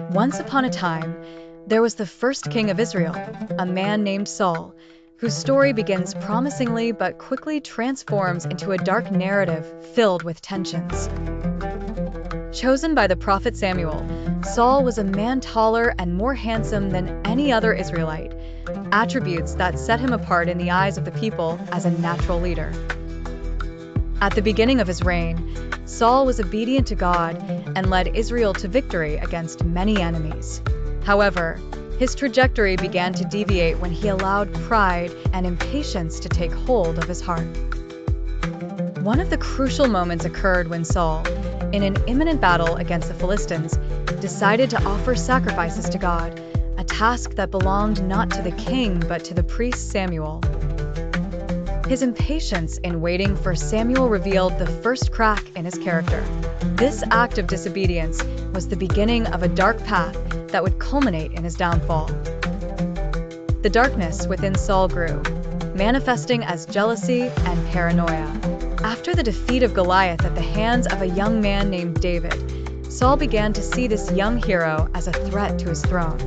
Once upon a time, there was the first king of Israel, a man named Saul, whose story begins promisingly but quickly transforms into a dark narrative filled with tensions. Chosen by the prophet Samuel, Saul was a man taller and more handsome than any other Israelite, attributes that set him apart in the eyes of the people as a natural leader. At the beginning of his reign, Saul was obedient to God and led Israel to victory against many enemies. However, his trajectory began to deviate when he allowed pride and impatience to take hold of his heart. One of the crucial moments occurred when Saul, in an imminent battle against the Philistines, decided to offer sacrifices to God, a task that belonged not to the king but to the priest Samuel. His impatience in waiting for Samuel revealed the first crack in his character. This act of disobedience was the beginning of a dark path that would culminate in his downfall. The darkness within Saul grew, manifesting as jealousy and paranoia. After the defeat of Goliath at the hands of a young man named David, Saul began to see this young hero as a threat to his throne.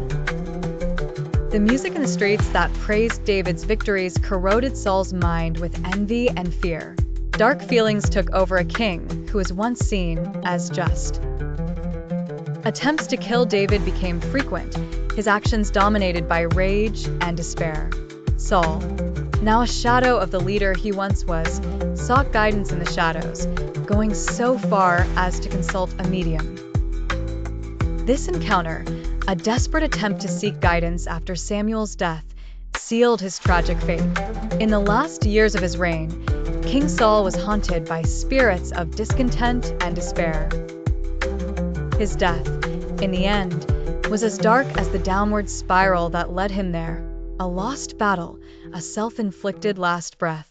The music in the streets that praised David's victories corroded Saul's mind with envy and fear. Dark feelings took over a king who was once seen as just. Attempts to kill David became frequent, his actions dominated by rage and despair. Saul, now a shadow of the leader he once was, sought guidance in the shadows, going so far as to consult a medium. This encounter, a desperate attempt to seek guidance after Samuel's death, sealed his tragic fate. In the last years of his reign, King Saul was haunted by spirits of discontent and despair. His death, in the end, was as dark as the downward spiral that led him there, a lost battle, a self-inflicted last breath.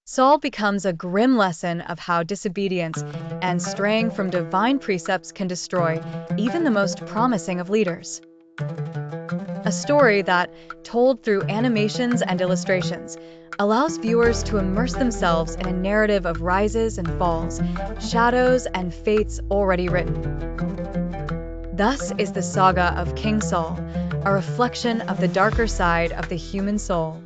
Saul becomes a grim lesson of how disobedience and straying from divine precepts can destroy even the most promising of leaders. A story that, told through animations and illustrations, allows viewers to immerse themselves in a narrative of rises and falls, shadows and fates already written. Thus is the saga of King Saul, a reflection of the darker side of the human soul.